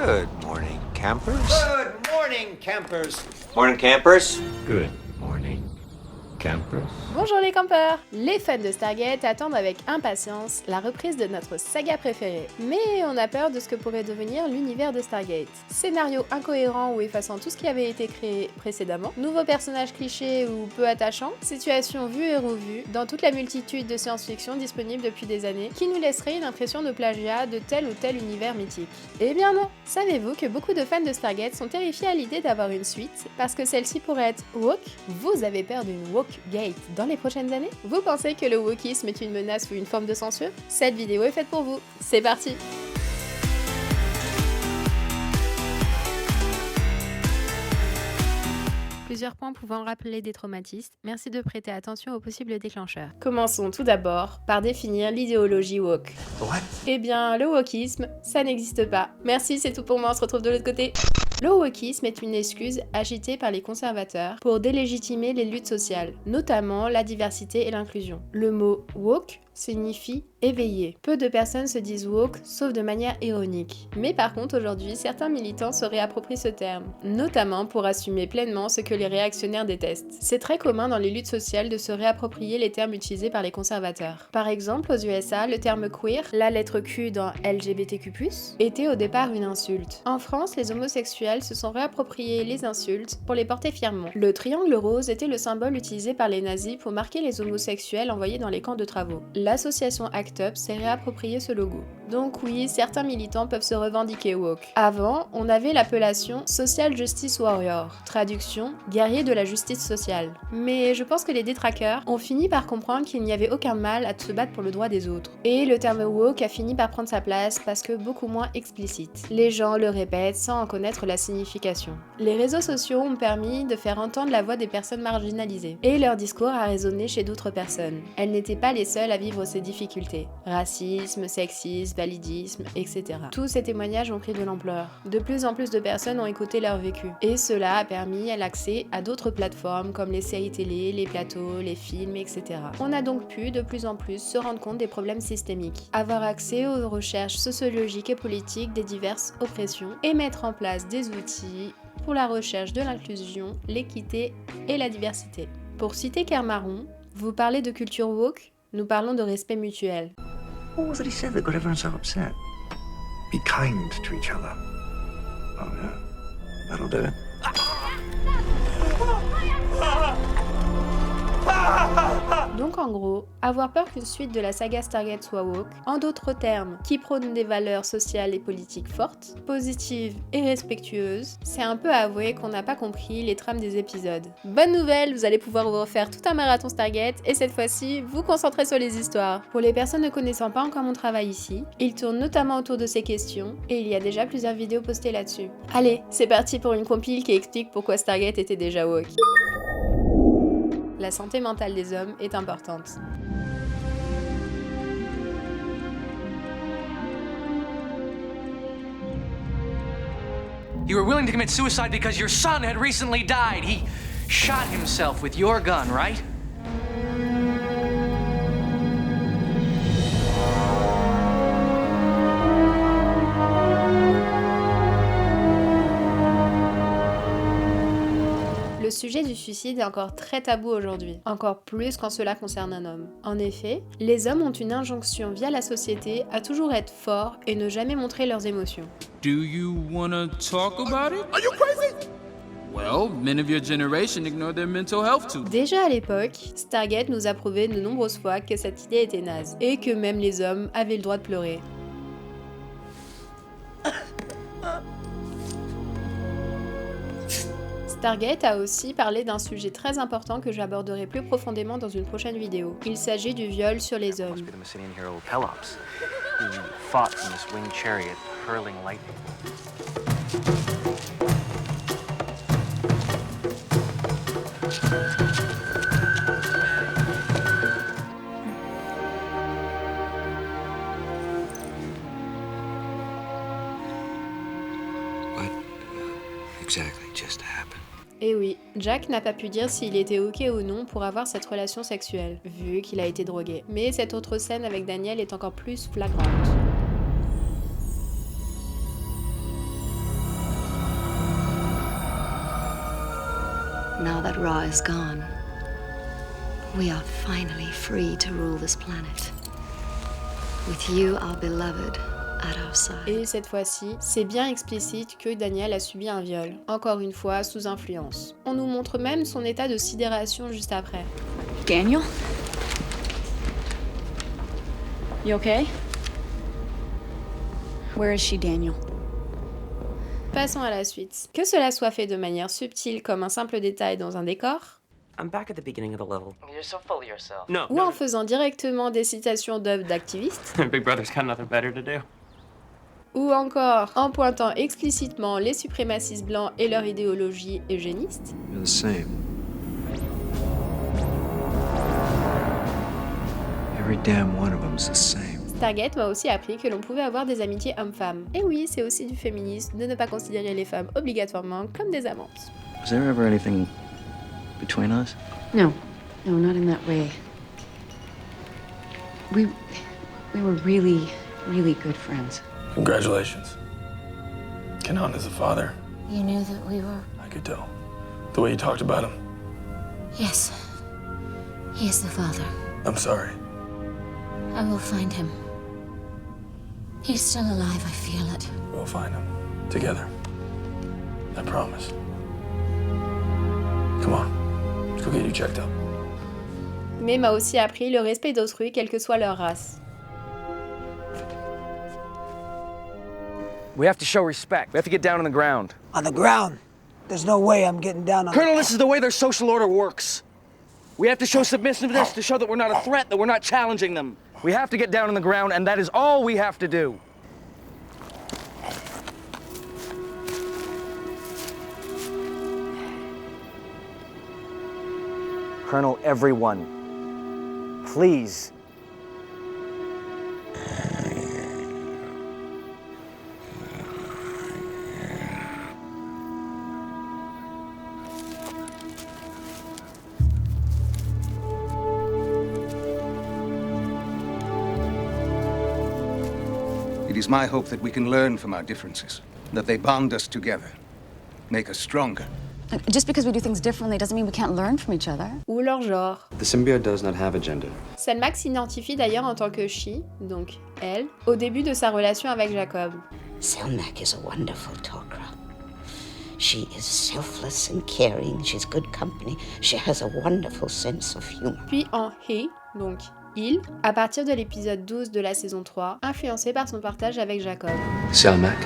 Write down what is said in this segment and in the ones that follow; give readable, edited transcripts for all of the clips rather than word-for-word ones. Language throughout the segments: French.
Good morning, campers. Good morning, campers. Morning, campers. Good morning, campers. Bonjour les campeurs! Les fans de Stargate attendent avec impatience la reprise de notre saga préférée. Mais on a peur de ce que pourrait devenir l'univers de Stargate. Scénario incohérent ou effaçant tout ce qui avait été créé précédemment, nouveaux personnages clichés ou peu attachants, situation vue et revue dans toute la multitude de science-fiction disponible depuis des années qui nous laisserait une impression de plagiat de tel ou tel univers mythique. Eh bien non! Savez-vous que beaucoup de fans de Stargate sont terrifiés à l'idée d'avoir une suite parce que celle-ci pourrait être woke? Vous avez peur d'une woke gate dans les prochaines années? Vous pensez que le wokisme est une menace ou une forme de censure? Cette vidéo est faite pour vous. C'est parti! Plusieurs points pouvant rappeler des traumatismes, merci de prêter attention aux possibles déclencheurs. Commençons tout d'abord par définir l'idéologie woke. What? Eh bien, le wokisme, ça n'existe pas. Merci, c'est tout pour moi, on se retrouve de l'autre côté. Le wokisme est une excuse agitée par les conservateurs pour délégitimer les luttes sociales, notamment la diversité et l'inclusion. Le mot woke signifie éveillé. Peu de personnes se disent woke, sauf de manière ironique. Mais par contre, aujourd'hui, certains militants se réapproprient ce terme, notamment pour assumer pleinement ce que les réactionnaires détestent. C'est très commun dans les luttes sociales de se réapproprier les termes utilisés par les conservateurs. Par exemple, aux USA, le terme queer, la lettre Q dans LGBTQ+, était au départ une insulte. En France, les homosexuels se sont réappropriés les insultes pour les porter fièrement. Le triangle rose était le symbole utilisé par les nazis pour marquer les homosexuels envoyés dans les camps de travaux. L'association ACT UP s'est réapproprié ce logo. Donc oui, certains militants peuvent se revendiquer woke. Avant, on avait l'appellation Social Justice Warrior, traduction guerrier de la justice sociale. Mais je pense que les détraqueurs ont fini par comprendre qu'il n'y avait aucun mal à se battre pour le droit des autres. Et le terme woke a fini par prendre sa place parce que beaucoup moins explicite. Les gens le répètent sans en connaître la signification. Les réseaux sociaux ont permis de faire entendre la voix des personnes marginalisées. Et leur discours a résonné chez d'autres personnes. Elles n'étaient pas les seules à vivre ces difficultés. Racisme, sexisme, validisme, etc. Tous ces témoignages ont pris de l'ampleur. De plus en plus de personnes ont écouté leur vécu. Et cela a permis l'accès à d'autres plateformes comme les séries télé, les plateaux, les films, etc. On a donc pu de plus en plus se rendre compte des problèmes systémiques, avoir accès aux recherches sociologiques et politiques des diverses oppressions et mettre en place des outils pour la recherche de l'inclusion, l'équité et la diversité. Pour citer Kermaron, vous parlez de culture woke, nous parlons de respect mutuel. What was it he said that got everyone so upset? Be kind to each other. Oh yeah, that'll do it. Donc en gros, avoir peur qu'une suite de la saga Stargate soit woke, en d'autres termes, qui prône des valeurs sociales et politiques fortes, positives et respectueuses, c'est un peu avouer qu'on n'a pas compris les trames des épisodes. Bonne nouvelle, vous allez pouvoir vous refaire tout un marathon Stargate et cette fois-ci, vous concentrer sur les histoires. Pour les personnes ne connaissant pas encore mon travail ici, il tourne notamment autour de ces questions et il y a déjà plusieurs vidéos postées là-dessus. Allez, c'est parti pour une compile qui explique pourquoi Stargate était déjà woke. La santé mentale des hommes est importante. You were willing to commit suicide because your son had recently died. He shot himself with your gun, right? Le sujet du suicide est encore très tabou aujourd'hui, encore plus quand cela concerne un homme. En effet, les hommes ont une injonction via la société à toujours être forts et ne jamais montrer leurs émotions. Do you wanna talk about it? Are you crazy? Well, men of your generation ignore their mental health too. Déjà à l'époque, Stargate nous a prouvé de nombreuses fois que cette idée était naze, et que même les hommes avaient le droit de pleurer. Stargate a aussi parlé d'un sujet très important que j'aborderai plus profondément dans une prochaine vidéo. Il s'agit du viol sur les hommes. The Messenian hero Pelops, who fought in this winged chariot, hurling lightning. What exactly just happened? Et oui, Jack n'a pas pu dire s'il était ok ou non pour avoir cette relation sexuelle, vu qu'il a été drogué. Mais cette autre scène avec Daniel est encore plus flagrante. Now that Ra is gone, we are finally free to rule this planet. With you, our beloved, at our side. Et cette fois-ci, c'est bien explicite que Daniel a subi un viol, encore une fois sous influence. On nous montre même son état de sidération juste après. Daniel? You okay? Where is she, Daniel? Passons à la suite. Que cela soit fait de manière subtile comme un simple détail dans un décor, I'm back at the beginning of the level. You're so full of yourself. No. ou en faisant directement des citations d'œuvres d'activistes, Big Brother's got nothing better to do. ou encore en pointant explicitement les suprémacistes blancs et leur idéologie eugéniste, You're the same. Every damn one of them's the same. Stargate m'a aussi appris que l'on pouvait avoir des amitiés hommes-femmes. Et oui, c'est aussi du féminisme de ne pas considérer les femmes obligatoirement comme des amantes. Was there ever anything between us? No, not in that way. We were really, really good friends. Congratulations. Kenan is a father. You knew that we were... I could tell. The way you talked about him. Yes. He is the father. I'm sorry. I will find him. He's still alive, I feel it. We'll find him. Together. I promise. Come on. Let's go get you checked up. Mais m'a aussi appris le respect d'autrui, quelle que soit leur race. We have to show respect. We have to get down on the ground. On the ground? There's no way I'm getting down on Colonel, this is the way their social order works. We have to show submissiveness to show that we're not a threat, that we're not challenging them. We have to get down on the ground, and that is all we have to do. Colonel, everyone, please. It is my hope that we can learn from our differences, that they bond us together, make us stronger. Just because we do things differently doesn't mean we can't learn from each other. Ou leur genre. The symbiote does not have a gender. Selmak s'identifie d'ailleurs en tant que she, donc elle, au début de sa relation avec Jacob. Selmak is a wonderful talker. She is selfless and caring. She's good company. She has a wonderful sense of humor. Puis en he, donc il, à partir de l'épisode 12 de la saison 3, influencé par son partage avec Jacob. Selmak.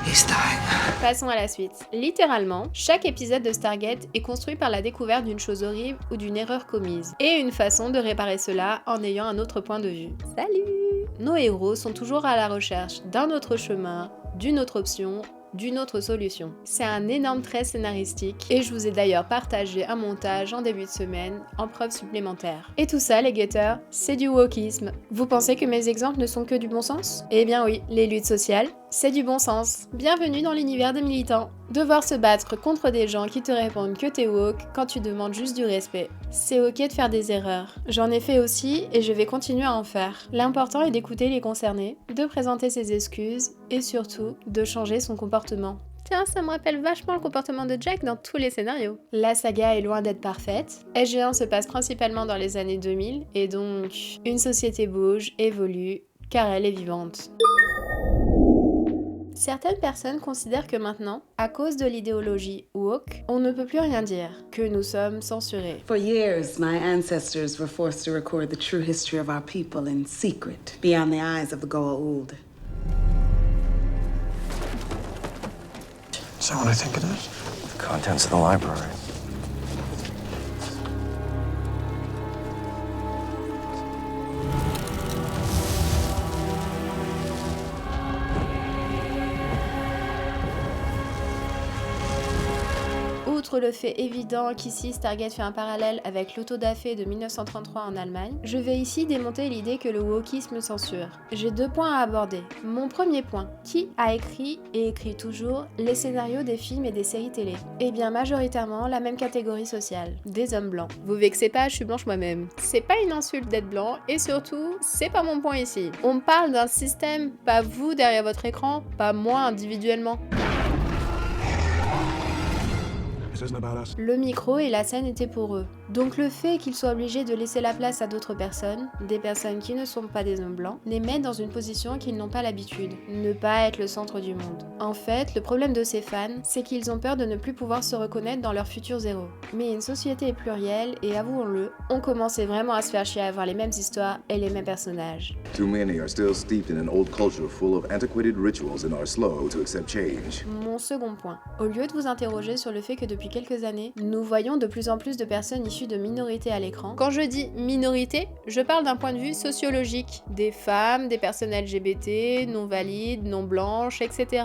He's dying. Passons à la suite. Littéralement, chaque épisode de Stargate est construit par la découverte d'une chose horrible ou d'une erreur commise, et une façon de réparer cela en ayant un autre point de vue. Salut! Nos héros sont toujours à la recherche d'un autre chemin, d'une autre option, d'une autre solution. C'est un énorme trait scénaristique et je vous ai d'ailleurs partagé un montage en début de semaine en preuve supplémentaire. Et tout ça, les guetteurs, c'est du wokisme. Vous pensez que mes exemples ne sont que du bon sens? Eh bien oui, les luttes sociales, c'est du bon sens. Bienvenue dans l'univers des militants. Devoir se battre contre des gens qui te répondent que t'es woke quand tu demandes juste du respect. C'est ok de faire des erreurs. J'en ai fait aussi et je vais continuer à en faire. L'important est d'écouter les concernés, de présenter ses excuses et surtout de changer son comportement. Tiens, ça me rappelle vachement le comportement de Jack dans tous les scénarios. La saga est loin d'être parfaite. SG1 se passe principalement dans les années 2000 et donc une société bouge, évolue, car elle est vivante. Certaines personnes considèrent que maintenant, à cause de l'idéologie woke, on ne peut plus rien dire, que nous sommes censurés. For years, my ancestors were forced to record the true history of our people in secret, beyond the eyes of the Goa'uld. Is that what I think it is? The contents of the library. Outre le fait évident qu'ici Stargate fait un parallèle avec l'autodafé de 1933 en Allemagne, je vais ici démonter l'idée que le wokisme censure. J'ai 2 points à aborder. Mon premier point, qui a écrit et écrit toujours les scénarios des films et des séries télé? Eh bien majoritairement la même catégorie sociale, des hommes blancs. Vous vexez pas, je suis blanche moi-même. C'est pas une insulte d'être blanc et surtout, c'est pas mon point ici. On me parle d'un système, pas vous derrière votre écran, pas moi individuellement. This isn't about us. Le micro et la scène étaient pour eux. Donc le fait qu'ils soient obligés de laisser la place à d'autres personnes, des personnes qui ne sont pas des hommes blancs, les met dans une position qu'ils n'ont pas l'habitude, ne pas être le centre du monde. En fait, le problème de ces fans, c'est qu'ils ont peur de ne plus pouvoir se reconnaître dans leurs futurs héros. Mais une société est plurielle et avouons-le, on commençait vraiment à se faire chier à avoir les mêmes histoires et les mêmes personnages. Too many are still steeped in an old culture full of antiquated rituals and are slow to accept change. Mon second point. Au lieu de vous interroger sur le fait que depuis quelques années, nous voyons de plus en plus de personnes issues de minorités à l'écran. Quand je dis minorité, je parle d'un point de vue sociologique. Des femmes, des personnes LGBT, non valides, non blanches, etc.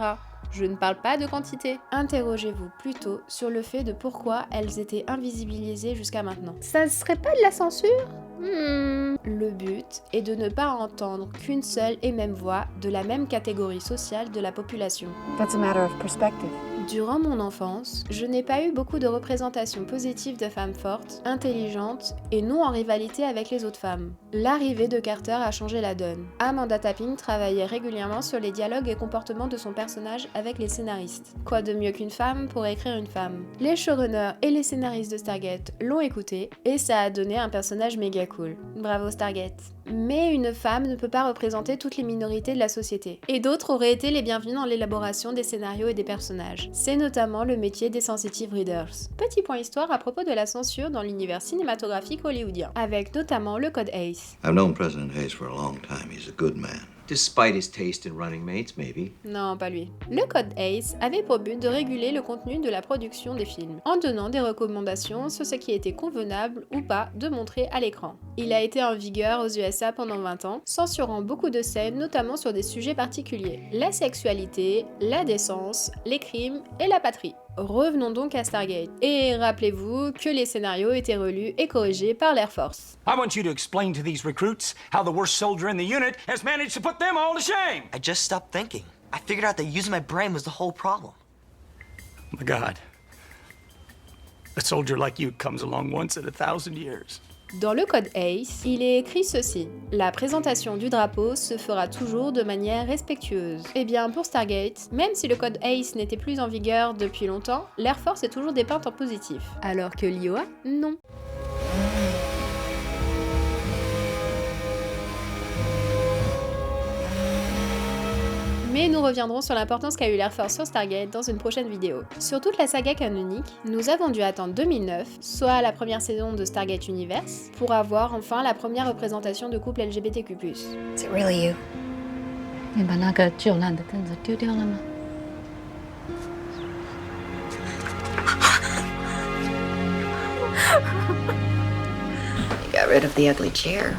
Je ne parle pas de quantité. Interrogez-vous plutôt sur le fait de pourquoi elles étaient invisibilisées jusqu'à maintenant. Ça serait pas de la censure ? Le but est de ne pas entendre qu'une seule et même voix de la même catégorie sociale de la population. That's a matter of perspective. Durant mon enfance, je n'ai pas eu beaucoup de représentations positives de femmes fortes, intelligentes et non en rivalité avec les autres femmes. L'arrivée de Carter a changé la donne. Amanda Tapping travaillait régulièrement sur les dialogues et comportements de son personnage avec les scénaristes. Quoi de mieux qu'une femme pour écrire une femme ? Les showrunners et les scénaristes de Stargate l'ont écouté et ça a donné un personnage méga cool. Bravo Stargate. Mais une femme ne peut pas représenter toutes les minorités de la société. Et d'autres auraient été les bienvenus dans l'élaboration des scénarios et des personnages. C'est notamment le métier des sensitive readers. Petit point histoire à propos de la censure dans l'univers cinématographique hollywoodien, avec notamment le Code ACE. I've known President Hayes for a long time. He's a good man. Despite his taste in running mates, maybe. Non, pas lui. Le Code ACE avait pour but de réguler le contenu de la production des films, en donnant des recommandations sur ce qui était convenable ou pas de montrer à l'écran. Il a été en vigueur aux USA pendant 20 ans, censurant beaucoup de scènes, notamment sur des sujets particuliers. La sexualité, la décence, les crimes et la patrie. Revenons donc à Stargate. Et rappelez-vous que les scénarios étaient relus et corrigés par l'Air Force. I want you to explain to these recruits how the worst soldier in the unit has managed to put them all to shame. I just stopped thinking. I figured out that using my brain was the whole problem. Oh my God. A soldier like you comes along once in 1,000 years. Dans le Code ACE, il est écrit ceci. La présentation du drapeau se fera toujours de manière respectueuse. Eh bien, pour Stargate, même si le Code ACE n'était plus en vigueur depuis longtemps, l'Air Force est toujours dépeinte en positif. Alors que l'IOA, non. Mais nous reviendrons sur l'importance qu'a eu l'Air Force sur Stargate dans une prochaine vidéo. Sur toute la saga canonique, nous avons dû attendre 2009, soit la première saison de Stargate Universe, pour avoir enfin la première représentation de couple LGBTQ+. Is it really you? 你把那个旧烂的凳子丢掉了吗？ You got rid of the ugly chair.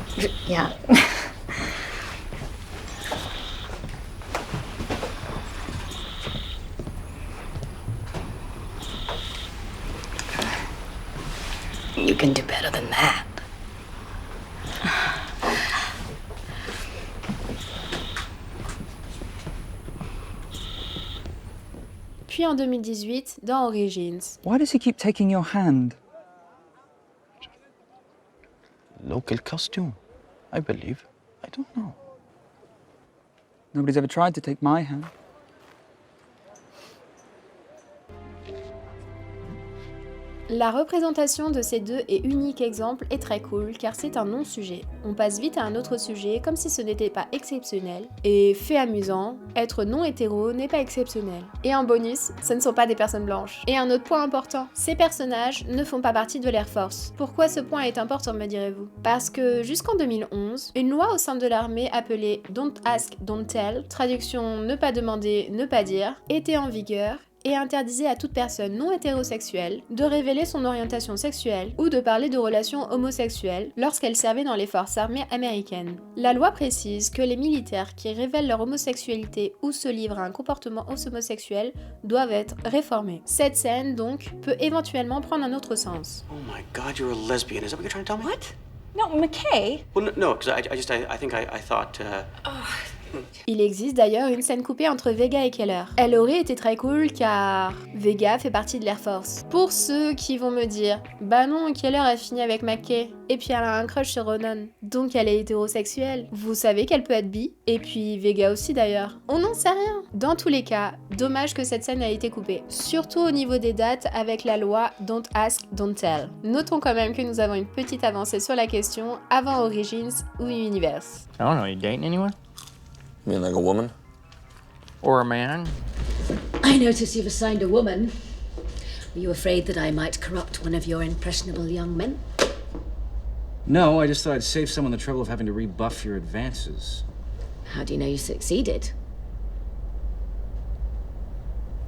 Yeah. You can do better than that. Puis en 2018, dans Origins. Why does he keep taking your hand? Local costume, I believe. I don't know. Nobody's ever tried to take my hand. La représentation de ces deux et uniques exemples est très cool car c'est un non-sujet. On passe vite à un autre sujet comme si ce n'était pas exceptionnel. Et fait amusant, être non-hétéro n'est pas exceptionnel. Et en bonus, ce ne sont pas des personnes blanches. Et un autre point important, ces personnages ne font pas partie de l'Air Force. Pourquoi ce point est important, me direz-vous? Parce que jusqu'en 2011, une loi au sein de l'armée appelée Don't Ask, Don't Tell, traduction ne pas demander, ne pas dire, était en vigueur et interdisait à toute personne non hétérosexuelle de révéler son orientation sexuelle ou de parler de relations homosexuelles lorsqu'elle servait dans les forces armées américaines. La loi précise que les militaires qui révèlent leur homosexualité ou se livrent à un comportement homosexuel doivent être réformés. Cette scène, donc, peut éventuellement prendre un autre sens. Oh my God, you're a lesbian. Is that what you're trying to tell me? What? No, McKay. Well, no, because I think I thought. Oh, Il existe d'ailleurs une scène coupée entre Vega et Keller. Elle aurait été très cool car Vega fait partie de l'Air Force. Pour ceux qui vont me dire, bah non, Keller a fini avec McKay, et puis elle a un crush sur Ronan, donc elle est hétérosexuelle. Vous savez qu'elle peut être bi, et puis Vega aussi d'ailleurs. On n'en sait rien. Dans tous les cas, dommage que cette scène a été coupée. Surtout au niveau des dates avec la loi Don't Ask, Don't Tell. Notons quand même que nous avons une petite avancée sur la question avant Origins ou Universe. I don't know, you dating anyone? You mean like a woman? Or a man? I notice you've assigned a woman. Were you afraid that I might corrupt one of your impressionable young men? No, I just thought I'd save someone the trouble of having to rebuff your advances. How do you know you succeeded?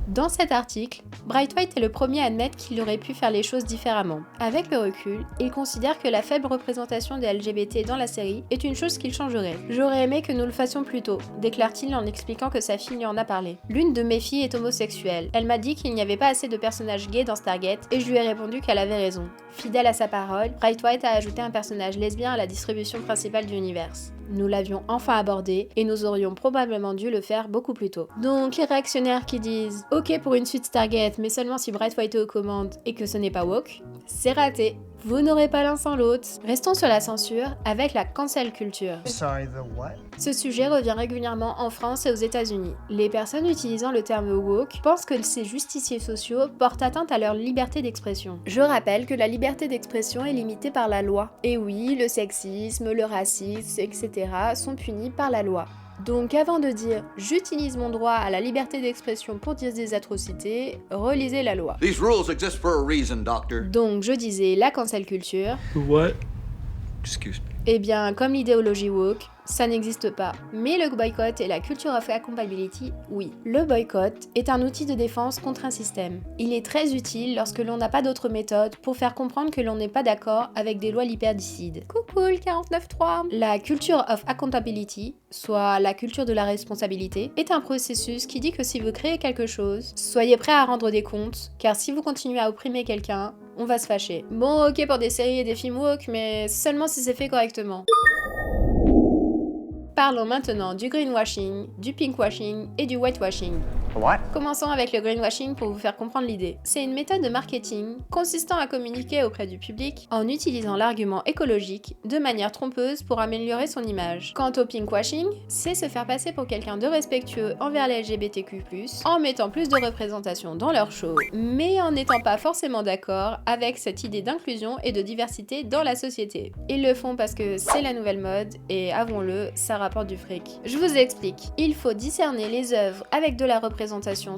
Dans cet article, Braithwaite est le premier à admettre qu'il aurait pu faire les choses différemment. Avec le recul, il considère que la faible représentation des LGBT dans la série est une chose qu'il changerait. « J'aurais aimé que nous le fassions plus tôt », déclare-t-il en expliquant que sa fille lui en a parlé. « L'une de mes filles est homosexuelle. Elle m'a dit qu'il n'y avait pas assez de personnages gays dans Stargate et je lui ai répondu qu'elle avait raison. » Fidèle à sa parole, Braithwaite a ajouté un personnage lesbien à la distribution principale du univers. Nous l'avions enfin abordé et nous aurions probablement dû le faire beaucoup plus tôt. Donc les réactionnaires qui disent « Ok pour une suite Stargate, mais seulement si Braithwaite est aux commandes et que ce n'est pas woke », c'est raté. Vous n'aurez pas l'un sans l'autre. Restons sur la censure avec la cancel culture. Sorry, the what? Ce sujet revient régulièrement en France et aux États-Unis. Les personnes utilisant le terme woke pensent que ces justiciers sociaux portent atteinte à leur liberté d'expression. Je rappelle que la liberté d'expression est limitée par la loi. Et oui, le sexisme, le racisme, etc. sont punis par la loi. Donc avant de dire « j'utilise mon droit à la liberté d'expression pour dire des atrocités », relisez la loi. These rules exist for a reason, doctor. Donc je disais la cancel culture. What? Excuse me. Eh bien, comme l'idéologie woke, ça n'existe pas. Mais le boycott et la culture of accountability, oui. Le boycott est un outil de défense contre un système. Il est très utile lorsque l'on n'a pas d'autre méthode pour faire comprendre que l'on n'est pas d'accord avec des lois liperdicides. Coucou le 49.3. La culture of accountability, soit la culture de la responsabilité, est un processus qui dit que si vous créez quelque chose, soyez prêt à rendre des comptes, car si vous continuez à opprimer quelqu'un, on va se fâcher. Bon, ok pour des séries et des films woke, mais seulement si c'est fait correctement. Parlons maintenant du greenwashing, du pinkwashing et du whitewashing. What? Commençons avec le greenwashing pour vous faire comprendre l'idée. C'est une méthode de marketing consistant à communiquer auprès du public en utilisant l'argument écologique de manière trompeuse pour améliorer son image. Quant au pinkwashing, c'est se faire passer pour quelqu'un de respectueux envers les LGBTQ+, en mettant plus de représentation dans leur show, mais en n'étant pas forcément d'accord avec cette idée d'inclusion et de diversité dans la société. Ils le font parce que c'est la nouvelle mode et avouons-le, ça rapporte du fric. Je vous explique. Il faut discerner les œuvres avec de la représentation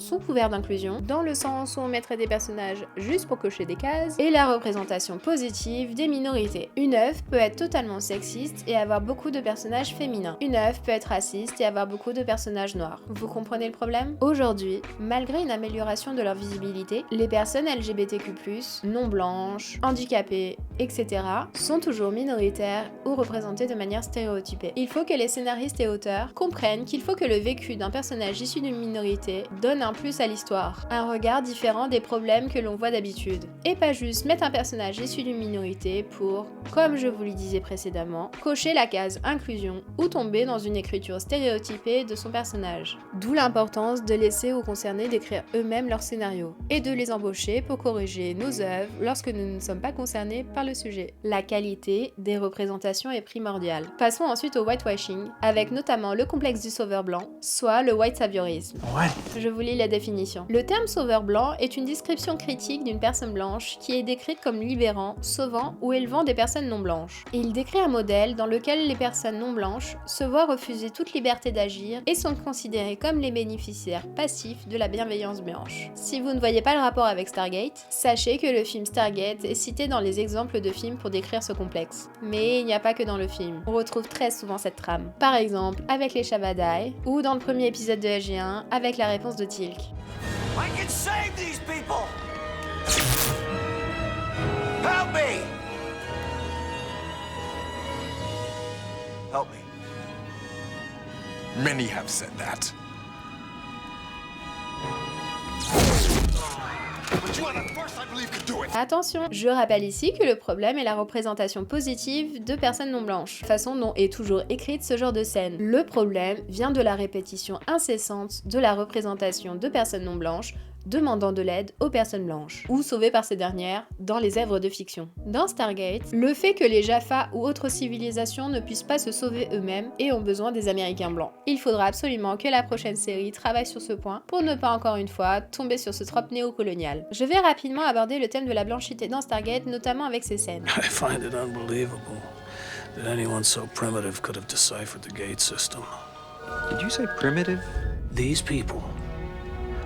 sous couvert d'inclusion, dans le sens où on mettrait des personnages juste pour cocher des cases, et la représentation positive des minorités. Une œuvre peut être totalement sexiste et avoir beaucoup de personnages féminins. Une œuvre peut être raciste et avoir beaucoup de personnages noirs. Vous comprenez le problème? Aujourd'hui, malgré une amélioration de leur visibilité, les personnes LGBTQ+, non blanches, handicapées, etc. sont toujours minoritaires ou représentées de manière stéréotypée. Il faut que les scénaristes et auteurs comprennent qu'il faut que le vécu d'un personnage issu d'une minorité donne un plus à l'histoire, un regard différent des problèmes que l'on voit d'habitude. Et pas juste mettre un personnage issu d'une minorité pour, comme je vous le disais précédemment, cocher la case inclusion ou tomber dans une écriture stéréotypée de son personnage. D'où l'importance de laisser aux concernés d'écrire eux-mêmes leur scénario et de les embaucher pour corriger nos œuvres lorsque nous ne sommes pas concernés par le sujet. La qualité des représentations est primordiale. Passons ensuite au whitewashing, avec notamment le complexe du sauveur blanc, soit le white saviorisme. What? Je vous lis la définition. Le terme sauveur blanc est une description critique d'une personne blanche qui est décrite comme libérant, sauvant ou élevant des personnes non blanches. Il décrit un modèle dans lequel les personnes non blanches se voient refuser toute liberté d'agir et sont considérées comme les bénéficiaires passifs de la bienveillance blanche. Si vous ne voyez pas le rapport avec Stargate, sachez que le film Stargate est cité dans les exemples de films pour décrire ce complexe. Mais il n'y a pas que dans le film. On retrouve très souvent cette trame. Par exemple, avec les Shavadai, ou dans le premier épisode de SG1, avec la réponse de Teal'c. I can save these people! Help me! Help me. Many have said that. Attention, je rappelle ici que le problème est la représentation positive de personnes non blanches, façon dont est toujours écrite ce genre de scène. Le problème vient de la répétition incessante de la représentation de personnes non blanches demandant de l'aide aux personnes blanches, ou sauvées par ces dernières dans les œuvres de fiction. Dans Stargate, le fait que les Jaffa ou autres civilisations ne puissent pas se sauver eux-mêmes et ont besoin des Américains blancs. Il faudra absolument que la prochaine série travaille sur ce point pour ne pas encore une fois tomber sur ce trope néocolonial. Je vais rapidement aborder le thème de la blanchité dans Stargate, notamment avec ces scènes. I find it unbelievable that anyone so primitive could have deciphered the gate system. Did you say primitive? These people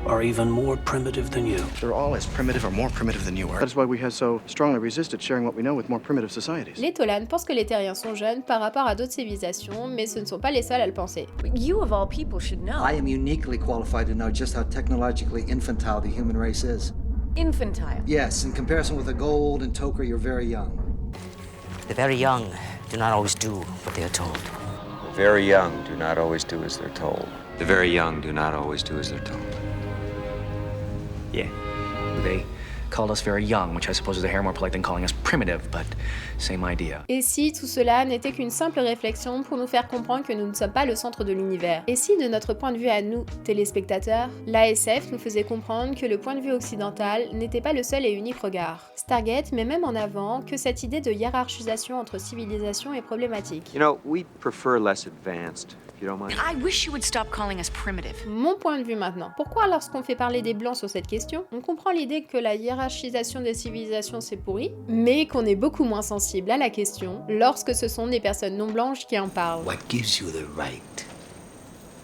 are even more primitive than you. They're all as primitive or more primitive than you are. That's why we have so strongly resisted sharing what we know with more primitive societies. Les Tolan pensent que les Terriens sont jeunes par rapport à d'autres civilisations, mais ce ne sont pas les seuls à le penser. You of all people should know. I am uniquely qualified to know just how technologically infantile the human race is. Infantile? Yes, in comparison with the Gold and Tok'ra, you're very young. The very young do not always do what they are told. The very young do not always do as they're told. The very young do not always do as they're told. Yeah. They called us very young, which I suppose is a hair more polite than calling us primitive, but same idea. Et si tout cela n'était qu'une simple réflexion pour nous faire comprendre que nous ne sommes pas le centre de l'univers? Et si, de notre point de vue à nous, téléspectateurs, l'ASF nous faisait comprendre que le point de vue occidental n'était pas le seul et unique regard? Stargate met même en avant que cette idée de hiérarchisation entre civilisations est problématique. You know, we prefer less advanced. I wish you would stop calling us primitive. Mon point de vue maintenant. Pourquoi lorsqu'on fait parler des blancs sur cette question, on comprend l'idée que la hiérarchisation des civilisations c'est pourri, mais qu'on est beaucoup moins sensible à la question lorsque ce sont des personnes non blanches qui en parlent. What gives you the right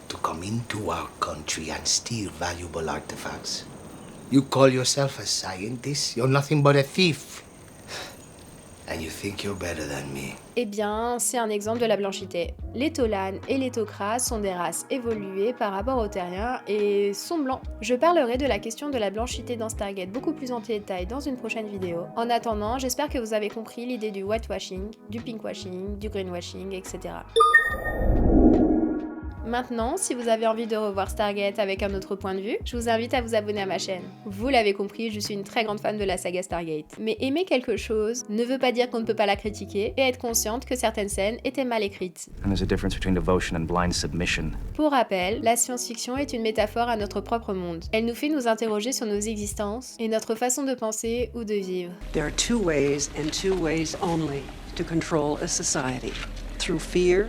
to come into our country and steal valuable artifacts? You call yourself a scientist? You're nothing but a thief. And you think you're better than me. Eh bien, c'est un exemple de la blanchité. Les Tolan et les Tok'ra sont des races évoluées par rapport aux Terriens et sont blancs. Je parlerai de la question de la blanchité dans Stargate beaucoup plus en détail dans une prochaine vidéo. En attendant, j'espère que vous avez compris l'idée du whitewashing, du pinkwashing, du greenwashing, etc. Maintenant, si vous avez envie de revoir Stargate avec un autre point de vue, je vous invite à vous abonner à ma chaîne. Vous l'avez compris, je suis une très grande fan de la saga Stargate. Mais aimer quelque chose ne veut pas dire qu'on ne peut pas la critiquer et être consciente que certaines scènes étaient mal écrites. And there's a difference between devotion and blind submission. Pour rappel, la science-fiction est une métaphore à notre propre monde. Elle nous fait nous interroger sur nos existences et notre façon de penser ou de vivre. There are two ways and two ways only to control a society. Through fear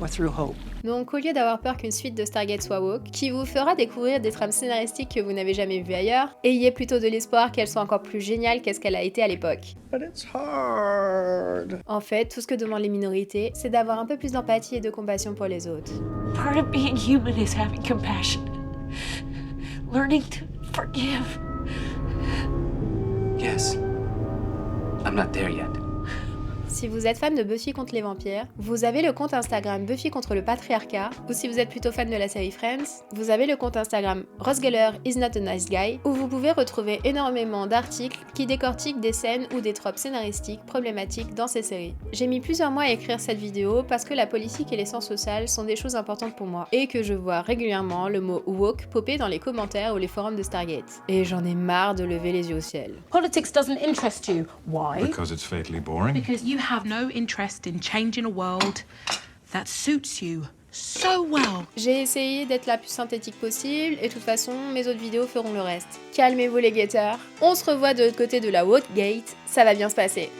or through hope. Donc au lieu d'avoir peur qu'une suite de Stargate soit woke, qui vous fera découvrir des trames scénaristiques que vous n'avez jamais vues ailleurs, ayez plutôt de l'espoir qu'elle soit encore plus géniale qu'est-ce qu'elle a été à l'époque. En fait, tout ce que demandent les minorités, c'est d'avoir un peu plus d'empathie et de compassion pour les autres. Part of being human is having compassion. Learning to forgive. Yes. I'm not there yet. Si vous êtes fan de Buffy contre les vampires, vous avez le compte Instagram Buffy contre le patriarcat, ou si vous êtes plutôt fan de la série Friends, vous avez le compte Instagram Ross Geller is not a nice guy, où vous pouvez retrouver énormément d'articles qui décortiquent des scènes ou des tropes scénaristiques problématiques dans ces séries. J'ai mis plusieurs mois à écrire cette vidéo parce que la politique et les sciences sociales sont des choses importantes pour moi, et que je vois régulièrement le mot woke popper dans les commentaires ou les forums de Stargate. Et j'en ai marre de lever les yeux au ciel. Politics doesn't interest you. Why? Because it's fatally boring. Because you have no interest in changing a world that suits you so well. J'ai essayé d'être la plus synthétique possible et de toute façon mes autres vidéos feront le reste. Calmez-vous les guetteurs, on se revoit de l'autre côté de la Woke Gate, ça va bien se passer.